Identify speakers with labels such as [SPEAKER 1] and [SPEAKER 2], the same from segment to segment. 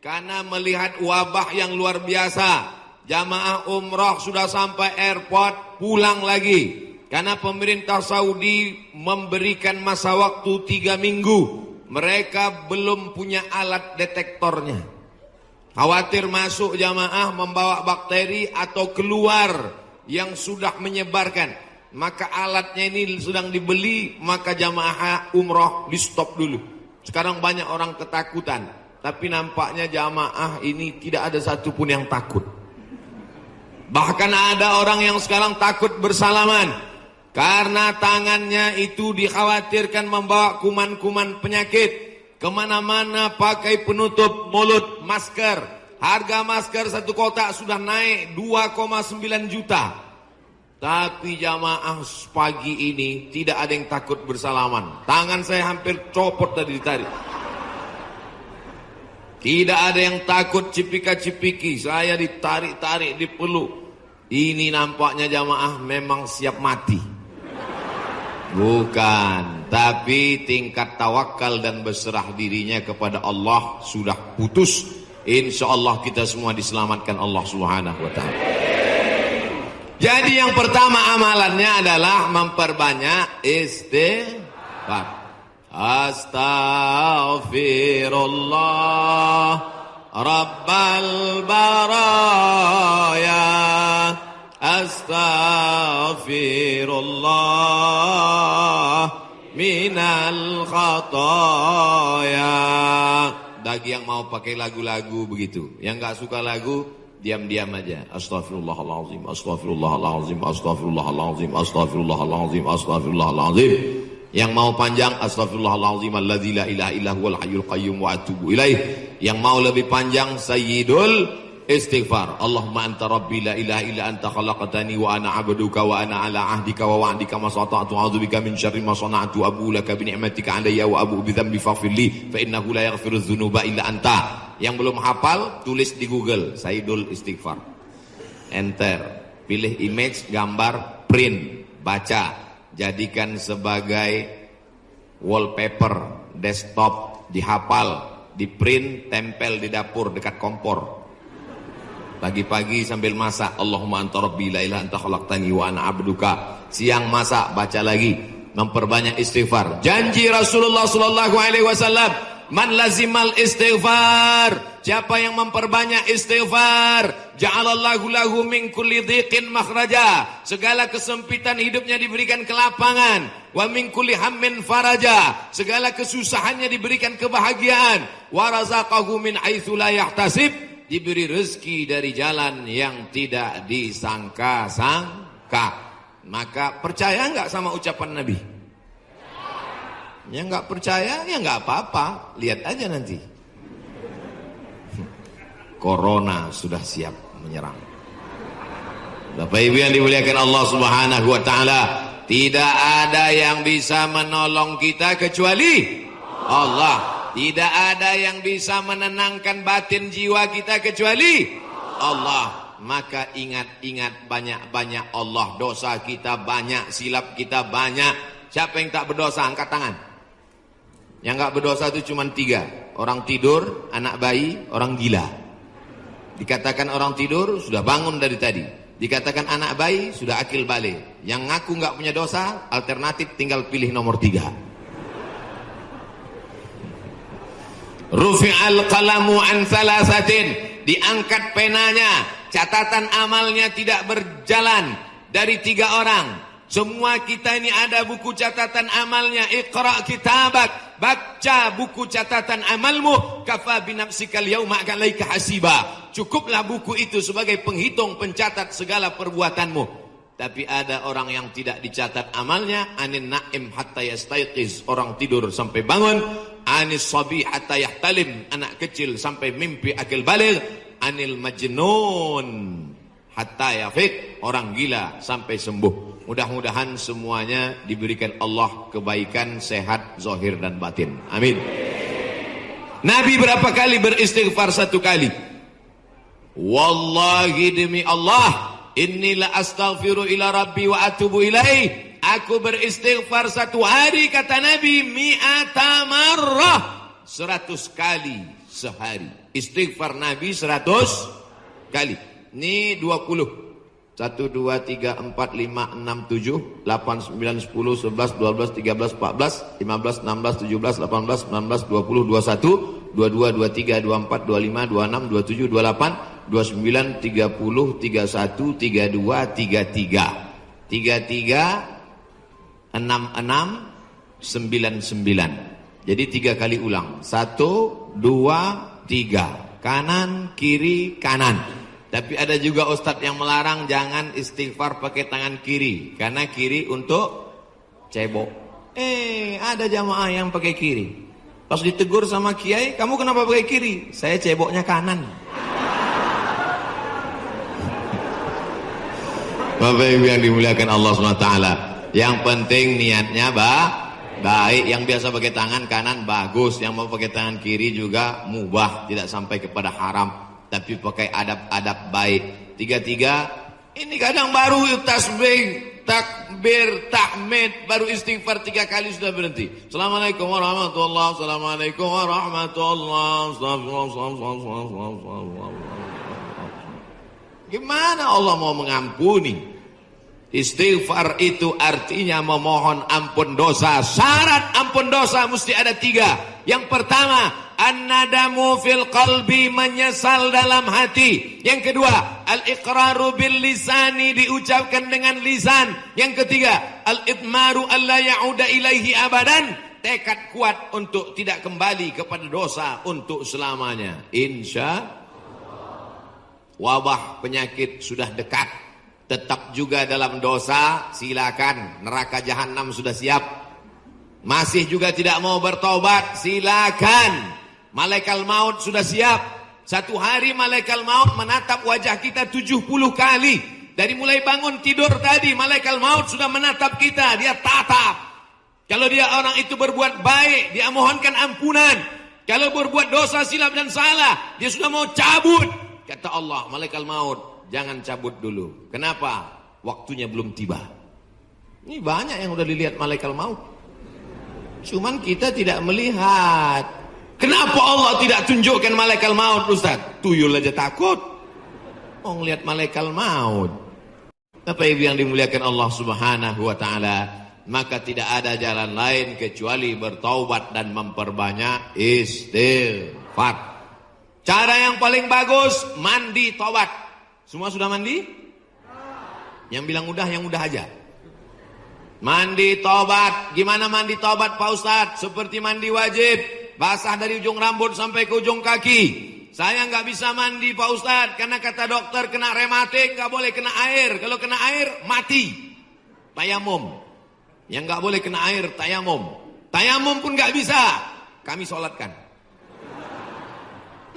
[SPEAKER 1] karena melihat wabah yang luar biasa. Jamaah umrah sudah sampai airport, pulang lagi. Karena pemerintah Saudi memberikan masa waktu 3 minggu. Mereka belum punya alat detektornya. Khawatir masuk jamaah membawa bakteri atau keluar yang sudah menyebarkan. Maka alatnya ini sedang dibeli, maka jamaah umrah di stop dulu. Sekarang banyak orang ketakutan. Tapi nampaknya jamaah ini tidak ada satupun yang takut. Bahkan ada orang yang sekarang takut bersalaman. Karena tangannya itu dikhawatirkan membawa kuman-kuman penyakit. Kemana-mana pakai penutup mulut, masker. Harga masker satu kotak sudah naik 2,9 juta. Tapi jamaah pagi ini tidak ada yang takut bersalaman. Tangan saya hampir copot tadi ditarik. Tidak ada yang takut cipika-cipiki. Saya ditarik-tarik, dipeluk. Ini nampaknya jamaah memang siap mati. Bukan, tapi tingkat tawakal dan berserah dirinya kepada Allah sudah putus. Insya Allah kita semua diselamatkan Allah Subhanahu wa ta'ala. Jadi yang pertama amalannya adalah memperbanyak istighfar. Astaghfirullah Rabbal baraya, astaghfirullah minal khataya. Bagi yang mau pakai lagu-lagu begitu, yang gak suka lagu diam-diam aja. Astaghfirullahaladzim, astaghfirullahaladzim, astaghfirullahaladzim, astaghfirullahaladzim, astaghfirullahaladzim. Yang mau panjang, astaghfirullahaladzim alladzi la ilaha illa huwal hayyul qayyum wa atubu ilaih. Yang mau lebih panjang, sayyidul istighfar. Allahumma anta rabbi la ilaha illa anta khalaqtani wa ana 'abduka wa ana 'ala 'ahdika wa wa'dika ma stata'tu a'udzubika min syarri ma sana'tu abu laka bi ni'matika 'alayya wa abu bi dzambi faghfir li fa innahu la yaghfiru dzunuba illa anta. Yang belum hafal tulis di Google sayyidul istighfar. Enter, pilih image, gambar, print, baca. Jadikan sebagai wallpaper desktop, dihafal, di print, tempel di dapur dekat kompor. Pagi-pagi sambil masak, Allahumma anta rabbi la ilaha anta khalaqtani wa ana 'abduka. Siang masak, baca lagi, memperbanyak istighfar. Janji Rasulullah sallallahu alaihi wasallam, man lazimal istighfar, siapa yang memperbanyak istighfar, ja'alallahu lahu min kulli dhiqin makhraja, segala kesempitan hidupnya diberikan kelapangan, wa min kulli hammin faraja, segala kesusahannya diberikan kebahagiaan, wa razaqahu min haitsu la yahtasib, diberi rezeki dari jalan yang tidak disangka-sangka. Maka percaya enggak sama ucapan Nabi? Yang enggak percaya ya enggak apa-apa, lihat aja nanti. Corona sudah siap menyerang. Bapak Ibu yang dimuliakan Allah Subhanahu wa taala, tidak ada yang bisa menolong kita kecuali Allah. Tidak ada yang bisa menenangkan batin jiwa kita kecuali Allah. Maka ingat-ingat banyak-banyak Allah. Dosa kita banyak, silap kita banyak. Siapa yang tak berdosa? Angkat tangan. Yang enggak berdosa itu cuma 3. Orang tidur, anak bayi, orang gila. Dikatakan orang tidur sudah bangun dari tadi. Dikatakan anak bayi sudah akil balik. Yang ngaku nggak punya dosa, alternatif tinggal pilih nomor 3. Rufi'al qalamu an thalathatin, diangkat penanya, catatan amalnya tidak berjalan dari 3 orang. Semua kita ini ada buku catatan amalnya. Iqra kitabak, baca buku catatan amalmu. Kafa binafsikal yauma 'alaika hasiba. Cukuplah buku itu sebagai penghitung, pencatat segala perbuatanmu. Tapi ada orang yang tidak dicatat amalnya. Anin na'im hatta yastayqiz, orang tidur sampai bangun. Anis sabi hatta yahtalim, anak kecil sampai mimpi akil baligh. Anil majnun hatta yafiq, orang gila sampai sembuh. Mudah-mudahan semuanya diberikan Allah kebaikan, sehat, zahir dan batin. Amin. Nabi berapa kali beristighfar? 1 kali. Wallahi demi Allah, inni la astaghfiru ila rabbi wa atubu ilaih. Aku beristighfar 1 hari, kata Nabi, mi'ata marrah, 100 kali sehari. Istighfar Nabi 100 kali. Ini 20. 1, 2, 3, 4, 5, 6, 7, 8, 9, 10, 11, 12, 13, 14, 15, 16, 17, 18, 19, 20, 21, 22, 23, 24, 25, 26, 27, 28, 29, 30, 31, 32, 33. 33, 66, 99. Jadi 3 kali ulang. 1, 2, 3. Kanan, kiri, kanan. Tapi ada juga ustadz yang melarang jangan istighfar pakai tangan kiri. Karena kiri untuk cebok. Ada jamaah yang pakai kiri. Pas ditegur sama kiai, kamu kenapa pakai kiri? Saya ceboknya kanan. Bapak Ibu yang dimuliakan Allah SWT. Yang penting niatnya baik. Yang biasa pakai tangan kanan bagus. Yang mau pakai tangan kiri juga mubah. Tidak sampai kepada haram. Tapi pakai adab-adab baik. 3, ini kadang baru tasbih, takbir, tahmid, baru istighfar 3 kali sudah berhenti. Assalamualaikum warahmatullahi wabarakatuh. Assalamualaikum warahmatullahi wabarakatuh. Gimana Allah mau mengampuni? Istighfar itu artinya memohon ampun dosa. Syarat ampun dosa mesti ada 3. Yang pertama, an-nadamu fil qalbi, menyesal dalam hati. Yang kedua, al-iqraru bil lisani, diucapkan dengan lisan. Yang ketiga, al-idmaru alla ya'uda ilaihi abadan, tekad kuat untuk tidak kembali kepada dosa untuk selamanya. Insya wabah penyakit sudah dekat, tetap juga dalam dosa, silakan, neraka jahanam sudah siap. Masih juga tidak mau bertobat, silakan. Malaikat maut sudah siap. Satu hari malaikat maut menatap wajah kita 70 kali. Dari mulai bangun tidur tadi, malaikat maut sudah menatap kita, dia tatap. Kalau dia orang itu berbuat baik, dia mohonkan ampunan. Kalau berbuat dosa, silap dan salah, dia sudah mau cabut. Kata Allah, malaikat maut, jangan cabut dulu. Kenapa? Waktunya belum tiba. Ini banyak yang udah dilihat malaikat maut. Cuman kita tidak melihat. Kenapa Allah tidak tunjukkan malaikat maut, Ustaz? Tuyul aja takut. Mau ngelihat malaikat maut. Apa yang dimuliakan Allah Subhanahu wa taala, maka tidak ada jalan lain kecuali bertaubat dan memperbanyak istighfar. Cara yang paling bagus, mandi taubat. Semua sudah mandi? Yang bilang udah, yang udah aja. Mandi tobat. Gimana mandi tobat Pak Ustadz? Seperti mandi wajib, basah dari ujung rambut sampai ke ujung kaki. Saya nggak bisa mandi Pak Ustadz, karena kata dokter kena rematik, nggak boleh kena air. Kalau kena air mati. Tayamum. Yang nggak boleh kena air tayamum. Tayamum pun nggak bisa. Kami sholatkan.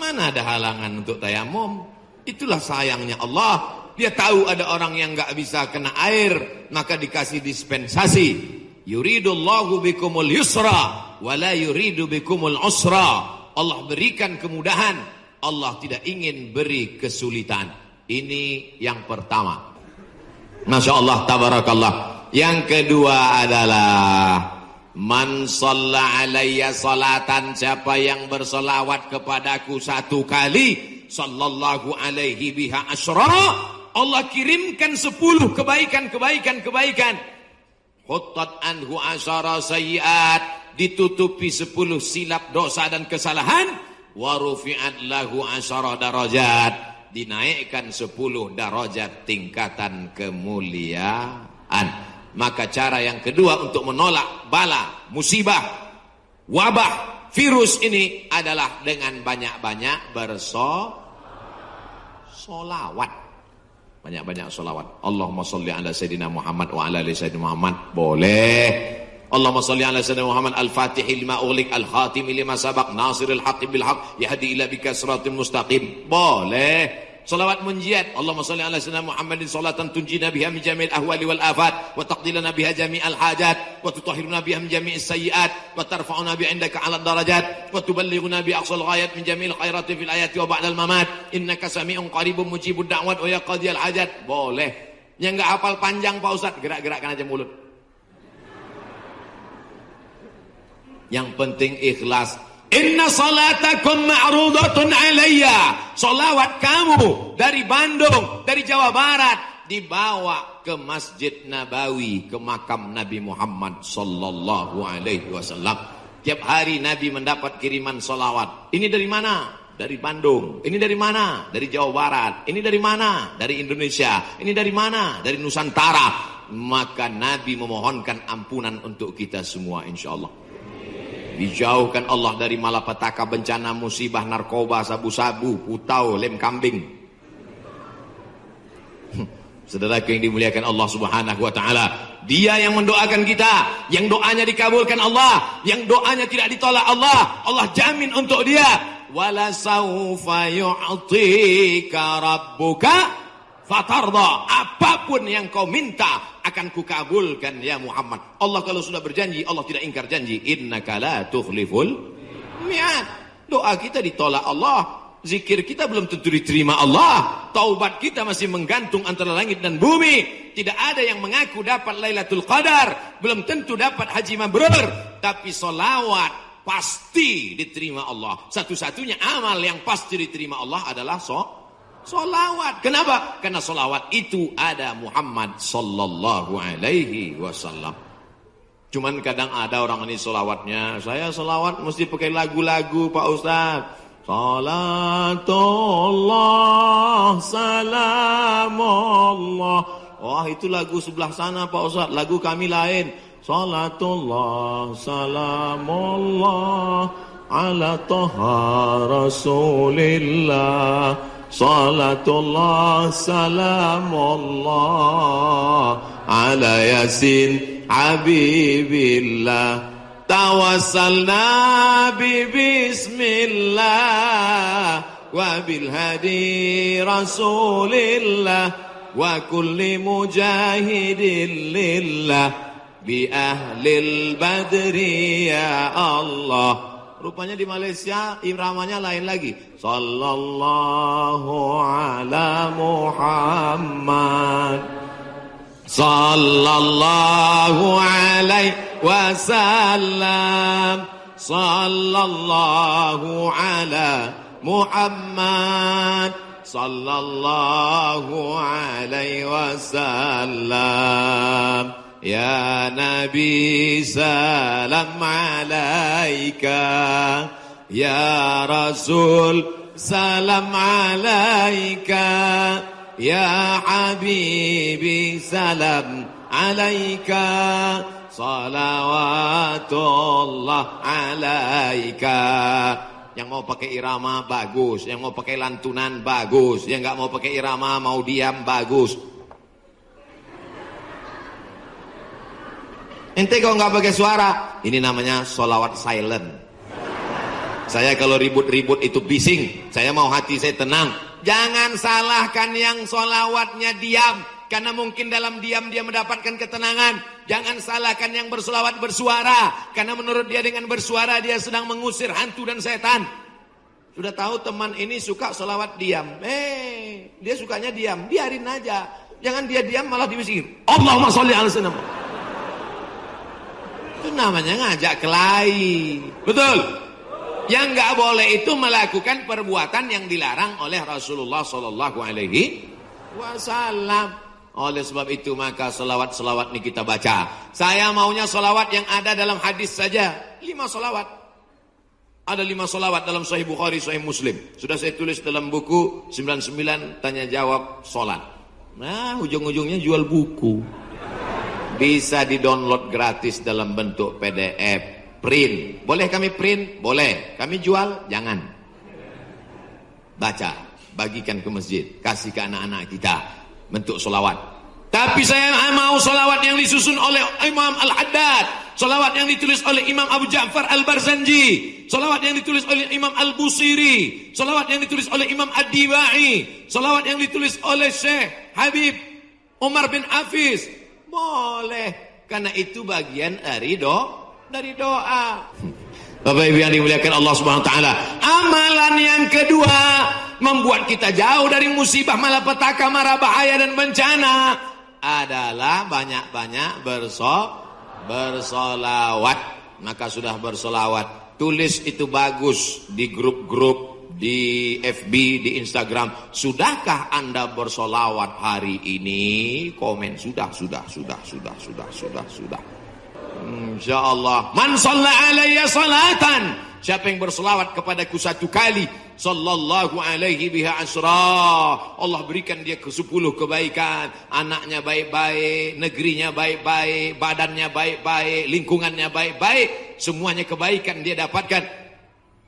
[SPEAKER 1] Mana ada halangan untuk tayamum? Itulah sayangnya Allah. Dia tahu ada orang yang nggak bisa kena air, maka dikasih dispensasi. Yuridullahu bikumul yusra, wala yuridu bikumul usra. Allah berikan kemudahan, Allah tidak ingin beri kesulitan. Ini yang pertama. Masya Allah, tabarakallah. Yang kedua adalah man shalla alayya salatan, siapa yang berselawat kepadaku 1 kali, sallallahu alaihi biha asyra, Allah kirimkan 10 kebaikan. Khuttat anhu asyara sayyiat, ditutupi 10 silap dosa dan kesalahan. Wa rufi'at lahu asyara darajat, dinaikkan 10 darajat tingkatan kemuliaan. Maka cara yang kedua untuk menolak bala, musibah, wabah, virus ini adalah dengan banyak-banyak bersolawat. Banyak-banyak solawat. Allahumma salli ala Sayyidina Muhammad wa ala ali Sayyidina Muhammad. Boleh. Allahumma salli ala Sayyidina Muhammad al-Fatihil lima ughliq al-Khatimi lima sabaq nasiril haqqi bil haqq yahdi ila bika siratal mustaqim. Boleh. Salawat munjiat. Allahumma salli ala Sayyidina Muhammadin salatan tunjina biha min jami'il ahwali wal afat wa taqdilana biha jami'al hajat wa tutahhiruna biha min jami'is sayyiat wa tarfa'una bi 'indaka 'ala darajat wa tuballighuna bi aqsal ghayat min jami'il khairati fil ayati wa ba'dal mamat innaka sami'un qaribun mujibud da'wat wa ya qadiyal hajat. Boleh. Yang enggak hafal panjang Pak Ustaz, gerak-gerakkan aja mulut. Yang penting ikhlas. Inna salatakum ma'rudatun alayya. Salawat kamu dari Bandung, dari Jawa Barat dibawa ke Masjid Nabawi, ke makam Nabi Muhammad sallallahu alaihi wasallam. Tiap hari Nabi mendapat kiriman salawat. Ini dari mana? Dari Bandung. Ini dari mana? Dari Jawa Barat. Ini dari mana? Dari Indonesia. Ini dari mana? Dari Nusantara. Maka Nabi memohonkan ampunan untuk kita semua insyaallah. Dijauhkan Allah dari malapetaka, bencana, musibah, narkoba, sabu-sabu, putau, lem kambing. Saudaraku yang dimuliakan Allah Subhanahu wa taala, Dia yang mendoakan kita, yang doanya dikabulkan Allah, yang doanya tidak ditolak Allah. Allah jamin untuk dia. Wala saufa yu'tika rabbuka fatarda. Apapun yang kau minta akan kukabulkan ya Muhammad. Allah kalau sudah berjanji, Allah tidak ingkar janji. Innaka la tukhliful mi'ad. Doa kita ditolak Allah, zikir kita belum tentu diterima Allah, taubat kita masih menggantung antara langit dan bumi. Tidak ada yang mengaku dapat Lailatul Qadar, belum tentu dapat haji mabrur, tapi solawat pasti diterima Allah. Satu-satunya amal yang pasti diterima Allah adalah solawat. Kenapa? Karena solawat itu ada Muhammad sallallahu alaihi wasallam. Cuman kadang ada orang ini solawatnya, saya solawat mesti pakai lagu-lagu Pak Ustaz. Salatullah salamullah. Wah, itu lagu sebelah sana Pak Ustaz, lagu kami lain. Salatullah salamullah ala taha rasulillah. Salatullah salamullah ala yasin habibillah. Tawassalna bi bismillah wa bil hadi rasulillah wa kulli mujahidin lillah bi ahlil badri ya Allah. Rupanya di Malaysia iramanya lain lagi. Sallallahu ala Muhammad sallallahu alaihi wasallam. Sallallahu ala Muhammad sallallahu alaihi wasallam. Ya Nabi salam alaika, ya Rasul salam alaika, ya Habibi salam alaika, salawatullah alaika. Yang mau pakai irama bagus, yang mau pakai lantunan bagus, yang nggak mau pakai irama mau diam bagus. Ente kok nggak pakai suara, ini namanya solawat silent. Saya kalau ribut-ribut itu bising, saya mau hati saya tenang. Jangan salahkan yang solawatnya diam, karena mungkin dalam diam dia mendapatkan ketenangan. Jangan salahkan yang bersolawat bersuara, karena menurut dia dengan bersuara dia sedang mengusir hantu dan setan. Sudah tahu teman ini suka solawat diam, dia sukanya diam, biarin aja. Jangan dia diam malah diusir. Allahumma sholli ala sayyidina. Itu namanya ngajak kelahi. Betul? Yang nggak boleh itu melakukan perbuatan yang dilarang oleh Rasulullah sallallahu alaihi wasallam. Oleh sebab itu maka selawat-selawat ini kita baca. Saya maunya selawat yang ada dalam hadis saja. 5 selawat. Ada 5 selawat dalam Sahih Bukhari, Sahih Muslim. Sudah saya tulis dalam buku 99 tanya jawab salat. Nah, ujung-ujungnya jual buku. Bisa di-download gratis dalam bentuk PDF. Print. Boleh kami print? Boleh. Kami jual? Jangan. Baca. Bagikan ke masjid. Kasih ke anak-anak kita. Bentuk solawat. Tapi saya mau solawat yang disusun oleh Imam Al-Haddad. Solawat yang ditulis oleh Imam Abu Ja'far Al-Barzanji. Solawat yang ditulis oleh Imam Al-Busiri. Solawat yang ditulis oleh Imam Ad-Dibai. Solawat yang ditulis oleh Syekh Habib Umar bin Hafiz. Boleh, karena itu bagian dari doa. Bapak Ibu yang dimuliakan Allah Subhanahu wa taala. Amalan yang kedua membuat kita jauh dari musibah, malapetaka, mara bahaya dan bencana adalah banyak-banyak bersolawat. Maka sudah bersolawat, tulis itu bagus di grup-grup, di FB, di Instagram. Sudahkah Anda bersolawat hari ini? Komen sudah. Insyaallah. Man shalla alayya salatan. Siapa yang berselawat kepadaku satu kali, sallallahu alaihi biha asra, Allah berikan dia ke 10 kebaikan. Anaknya baik-baik, negerinya baik-baik, badannya baik-baik, lingkungannya baik-baik, semuanya kebaikan dia dapatkan.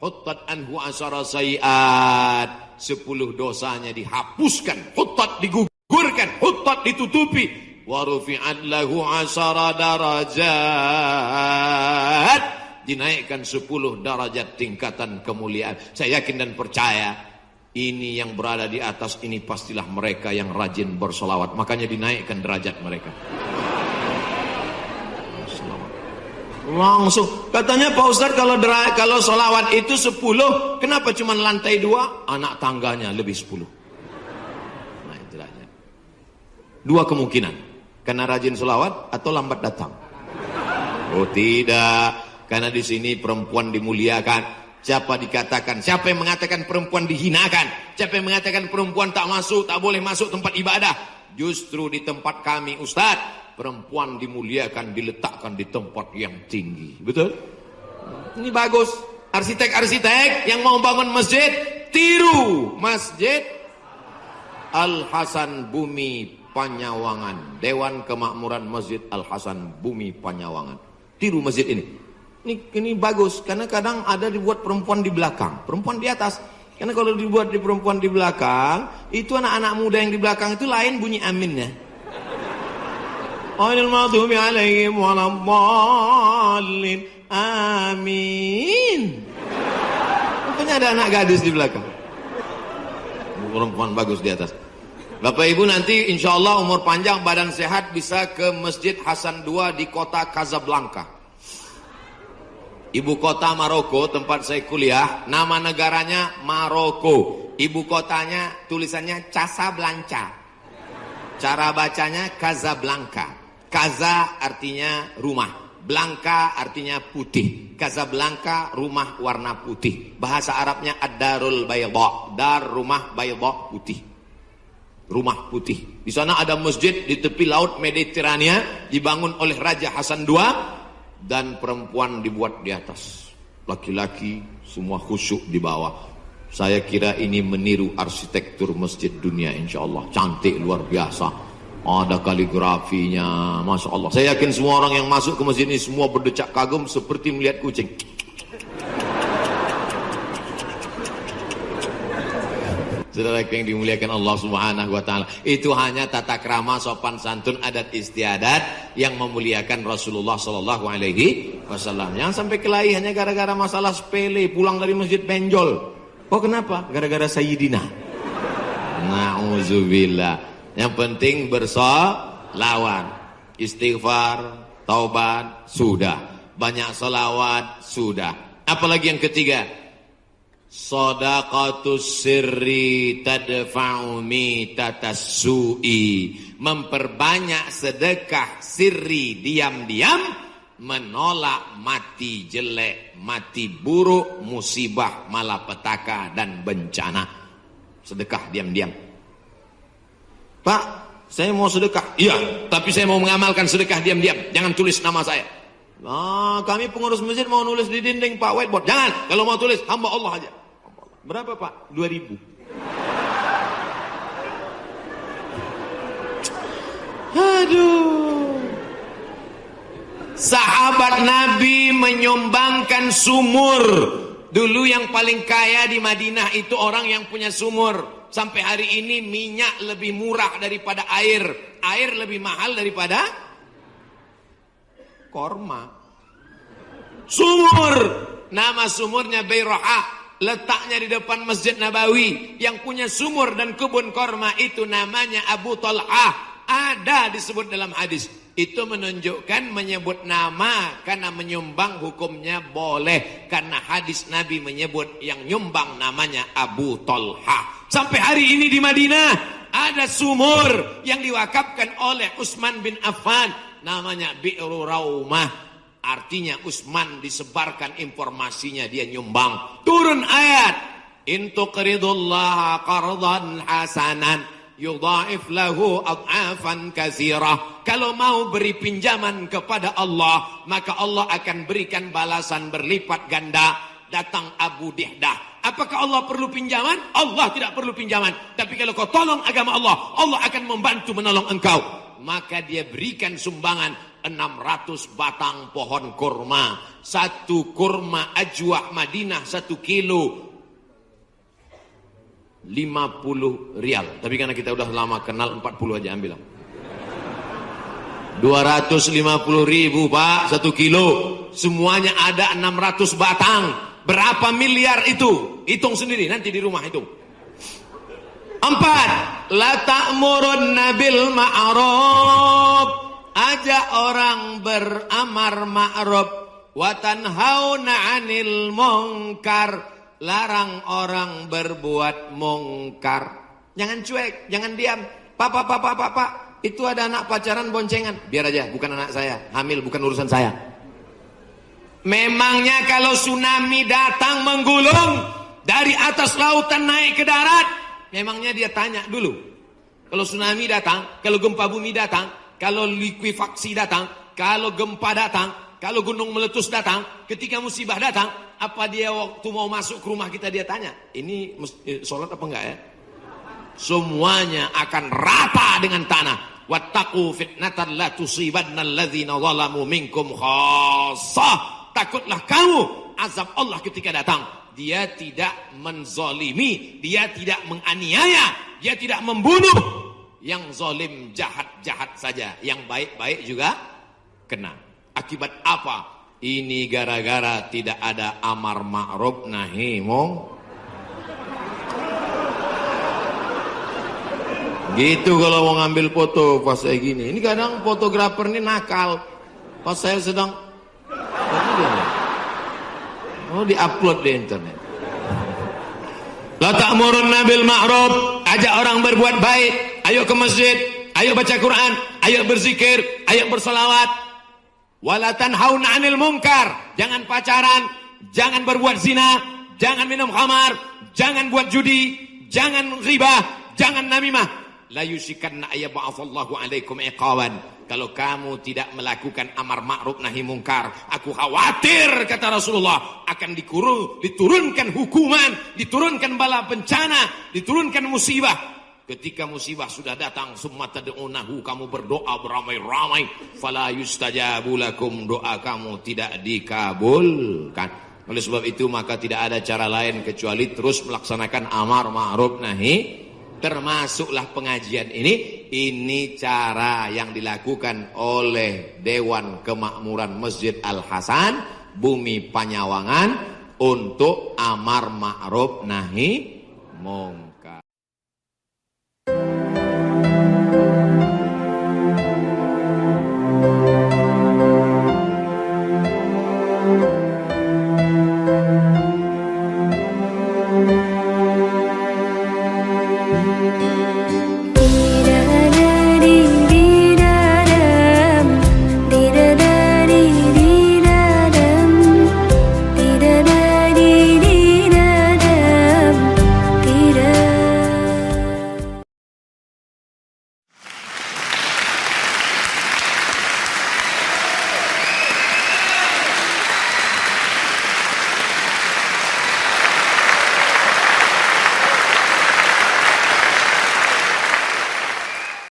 [SPEAKER 1] Huttat anhu asara sayiat, 10 dosanya dihapuskan. Huttat digugurkan, huttat ditutupi. Wa rufi'at lahu asara darajat, dinaikkan 10 derajat tingkatan kemuliaan. Saya yakin dan percaya ini yang berada di atas ini pastilah mereka yang rajin bersolawat, makanya dinaikkan derajat mereka. Langsung katanya Pak Ustadz, kalau solawat itu 10, kenapa cuma lantai 2? Anak tangganya lebih 10. Nah itulah. 2 kemungkinan, karena rajin solawat atau lambat datang. Oh tidak, karena di sini perempuan dimuliakan. Siapa yang mengatakan perempuan dihinakan? Siapa yang mengatakan perempuan tak boleh masuk tempat ibadah? Justru di tempat kami Ustadz, perempuan dimuliakan, diletakkan di tempat yang tinggi. Betul? Ini bagus. Arsitek-arsitek yang mau bangun masjid, tiru Masjid Al-Hasan Bumi Panyawangan. Dewan Kemakmuran Masjid Al-Hasan Bumi Panyawangan. Tiru masjid ini. Ini bagus, karena kadang ada dibuat perempuan di belakang, perempuan di atas. Karena kalau dibuat di perempuan di belakang, itu anak-anak muda yang di belakang itu lain bunyi aminnya. Ghairil maghdubi alaihim waladdallin. Amin. Rupanya ada anak gadis di belakang. Perempuan bagus di atas. Bapak Ibu nanti insya Allah umur panjang, badan sehat, bisa ke Masjid Hasan II di kota Casablanca. Ibu kota Maroko, tempat saya kuliah, nama negaranya Maroko. Ibu kotanya tulisannya Casablanca. Cara bacanya Casablanca. Casa artinya rumah, Blanca artinya putih. Casablanca rumah warna putih. Bahasa Arabnya ad-darul bayda, dar rumah bayda putih. Rumah putih. Di sana ada masjid di tepi laut Mediterania, dibangun oleh Raja Hasan II. Dan perempuan dibuat di atas, laki-laki semua khusyuk di bawah. Saya kira ini meniru arsitektur masjid dunia, insya Allah cantik luar biasa. Ada kaligrafinya, masya Allah. Saya yakin semua orang yang masuk ke masjid ini semua berdecak kagum seperti melihat kucing. Saudara yang dimuliakan Allah Subhanahu wa taala, itu hanya tata krama, sopan santun, adat istiadat yang memuliakan Rasulullah sallallahu alaihi wasallam. Jangan sampai kelahi hanya gara-gara masalah sepele, pulang dari masjid benjol. Kok kenapa? Gara-gara Sayyidina. Nauzubillah. Yang penting bersolawat, istighfar, taubat, sudah. Banyak solawat, sudah. Apalagi yang ketiga? Shadaqatus sirri tadfa'u mitatas su'i. Memperbanyak sedekah sirri, diam-diam, menolak mati jelek, mati buruk, musibah, malapetaka dan bencana. Sedekah diam-diam. Pak, saya mau sedekah. Iya, tapi saya mau mengamalkan sedekah diam-diam. Jangan tulis nama saya. Nah, kami pengurus masjid mau nulis di dinding Pak, whiteboard. Jangan, kalau mau tulis hamba Allah aja. Berapa Pak? 2.000. Aduh. Sahabat Nabi menyumbangkan sumur. Dulu yang paling kaya di Madinah itu orang yang punya sumur. Sampai hari ini minyak lebih murah daripada air. Air lebih mahal daripada korma. Sumur. Nama sumurnya Bayraha. Letaknya di depan Masjid Nabawi. Yang punya sumur dan kebun korma itu namanya Abu Talhah. Ada disebut dalam hadis. Itu menunjukkan menyebut nama karena menyumbang hukumnya boleh. Karena hadis Nabi menyebut yang nyumbang namanya Abu Talhah. Sampai hari ini di Madinah ada sumur yang diwakafkan oleh Utsman bin Affan. Namanya Bi'ru Raumah. Artinya Utsman disebarkan informasinya, dia nyumbang. Turun ayat, in tuqridullaha qardan hasanan yudha'if lahu ad'afan katsirah. Kalau mau beri pinjaman kepada Allah, maka Allah akan berikan balasan berlipat ganda. Datang Abu Dihdah. Apakah Allah perlu pinjaman? Allah tidak perlu pinjaman. Tapi kalau kau tolong agama Allah, Allah akan membantu menolong engkau. Maka dia berikan sumbangan 600 batang pohon kurma. Satu kurma ajwah Madinah 1 kilo 50 rial. Tapi karena kita udah lama kenal, 40 aja ambil. 250.000 Pak 1 kilo. Semuanya ada 600 batang. Berapa miliar itu? Hitung sendiri nanti di rumah hitung. 4. La ta'murunna bil ma'ruf. Ajak orang beramar ma'ruf wa tanhauna 'anil munkar. Larang orang berbuat mungkar. Jangan cuek, jangan diam. Pak, itu ada anak pacaran boncengan. Biar aja, bukan anak saya. Hamil bukan urusan saya. Memangnya kalau tsunami datang menggulung dari atas lautan naik ke darat, memangnya dia tanya dulu. Kalau tsunami datang, kalau gempa bumi datang, kalau likuifaksi datang, kalau gempa datang, kalau gunung meletus datang, ketika musibah datang, apa dia waktu mau masuk ke rumah kita dia tanya, ini sholat apa enggak ya? Semuanya akan rata dengan tanah. Wattaqu fitnatan la tusibanna alladzina zalamu minkum khassah. Takutlah kamu azab Allah ketika datang. Dia tidak menzalimi, dia tidak menganiaya, dia tidak membunuh. Yang zalim jahat-jahat saja, yang baik-baik juga kena. Akibat apa? Ini gara-gara tidak ada amar ma'ruf nahi munkar. Gitu kalau mau ngambil foto pas saya gini. Ini kadang fotografer ini nakal. Pas saya sedang di-upload di internet. La ta'murunna bil ma'ruf. Ajak orang berbuat baik. Ayo ke masjid, ayo baca Quran, ayo berzikir, ayo berselawat. Wala tanhauna 'anil munkar. Jangan pacaran, jangan berbuat zina, jangan minum khamar, jangan buat judi, jangan riba, jangan namimah. La yusikanna ayyab'atsallahu 'alaikum iqawan. Kalau kamu tidak melakukan amar ma'ruf nahi munkar, aku khawatir kata Rasulullah akan diturunkan hukuman, diturunkan bala bencana, diturunkan musibah. Ketika musibah sudah datang, summa tad'unahu, kamu berdoa beramai-ramai, fala yustajabu lakum, doa kamu tidak dikabulkan. Oleh sebab itu maka tidak ada cara lain kecuali terus melaksanakan amar ma'ruf nahi. Termasuklah pengajian ini cara yang dilakukan oleh Dewan Kemakmuran Masjid Al-Hasan Bumi Panyawangan untuk amar ma'ruf nahi munkar.